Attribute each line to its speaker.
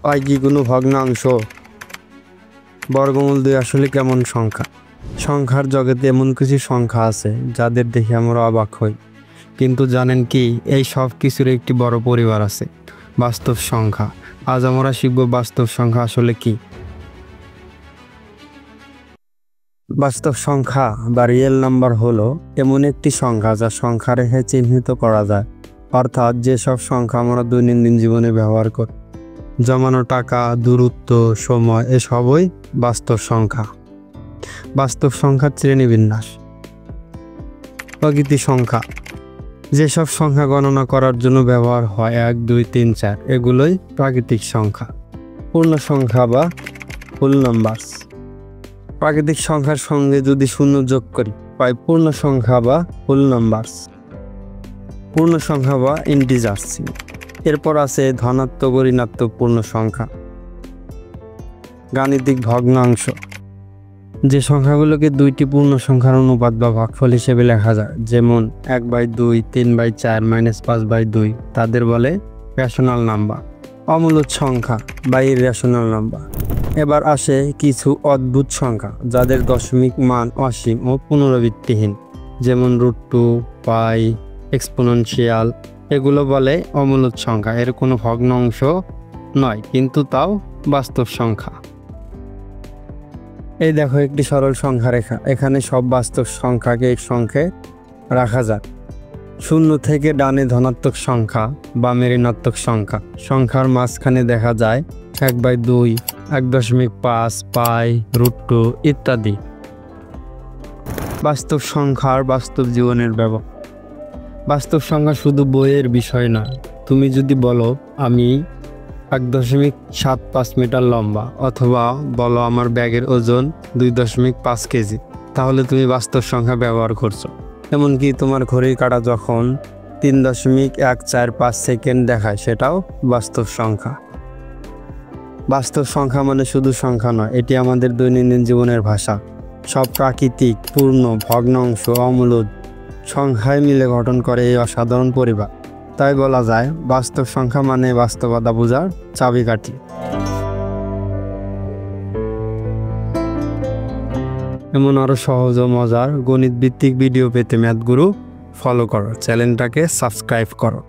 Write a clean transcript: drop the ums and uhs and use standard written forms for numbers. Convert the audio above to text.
Speaker 1: হয় কি কোনো ভগ্নাংশ? বর্গমূল 2 আসলে কেমন সংখ্যা? সংখ্যার জগতে এমন কিছু সংখ্যা আছে যাদের দেখে আমরা অবাক হই, কিন্তু জানেন কি, এই সব কিছুর একটি বড় পরিবার আছে, বাস্তব সংখ্যা। আজ আমরা শিখব বাস্তব সংখ্যা আসলে কি। বাস্তব সংখ্যা বা রিয়েল নাম্বার হলো এমন একটি সংখ্যা যা সংখ্যা রেখে চিহ্নিত করা যায়, অর্থাৎ যেসব সংখ্যা আমরা দৈনন্দিন জীবনে ব্যবহার করি, জমানো টাকা, দূরত্ব, সময়, এসবই বাস্তব সংখ্যা। বাস্তব সংখ্যার শ্রেণীবিন্যাস। প্রকৃতি সংখ্যা, যেসব সংখ্যা গণনা করার জন্য ব্যবহার হয় 1, 2, 3, 4, এগুলোই প্রাকৃতিক সংখ্যা। পূর্ণ সংখ্যা বা হোল নাম্বারস। প্রাকৃতিক সংখ্যার সঙ্গে যদি শূন্য যোগ করি পাই পূর্ণ সংখ্যা বা হোল নাম্বারস। পূর্ণ সংখ্যা বা ইন্টিজার্স। এরপর আছে ধনাত্মক ও ঋণাত্মক পূর্ণ সংখ্যা। গাণিতিক ভগ্নাংশ, যে সংখ্যাগুলোকে দুইটি পূর্ণ সংখ্যার অনুপাত বা ভাগফল হিসেবে লেখা যায়, যেমন 1/2, 3/4, -5/2, তাদের বলে রেশনাল নাম্বার। অমূলদ সংখ্যা বা ইররেশনাল নাম্বার। এবার আসে কিছু অদ্ভুত সংখ্যা যাদের দশমিক মান অসীম ও পুনরাবৃত্তিহীন, যেমন √2, পাই, এক্সপোনেনশিয়াল। এগুলো বলে অমূলদ সংখ্যা। এর কোনো ভগ্নাংশ নয়, কিন্তু তাও বাস্তব সংখ্যা। এই দেখো একটি সরল সংখ্যা রেখা, এখানে সব বাস্তব সংখ্যাকে একসঙ্গে রাখা যায়। শূন্য থেকে ডানে ধনাত্মক সংখ্যা, বামে ঋণাত্মক সংখ্যা। সংখ্যার মাঝখানে দেখা যায় 1/2, 1.5, পাই, √2 ইত্যাদি। বাস্তব সংখ্যার বাস্তব জীবনের ব্যবহার। বাস্তব সংখ্যা শুধু বইয়ের বিষয় না। তুমি যদি বলো আমি 1.75 মিটার লম্বা, অথবা বলো আমার ব্যাগের ওজন 2.5 কেজি, তাহলে তুমি বাস্তব সংখ্যা ব্যবহার করছো। এমনকি তোমার ঘড়ির কাঁটা যখন 3.145 সেকেন্ড দেখায়, সেটাও বাস্তব সংখ্যা। বাস্তব সংখ্যা মানে শুধু সংখ্যা নয়, এটি আমাদের দৈনন্দিন জীবনের ভাষা। সব প্রাকৃতিক, পূর্ণ, ভগ্নাংশ, অমূলদ সংখ্যায় মিলে গঠন করে এই অসাধারণ পরিবার। তাই বলা যায় বাস্তব সংখ্যা মানে বাস্তবতা বোঝার চাবিকাঠি। এমন আরও সহজ ও মজার গণিত ভিত্তিক ভিডিও পেতে ম্যাথ গুরু ফলো করো, চ্যানেলটাকে সাবস্ক্রাইব করো।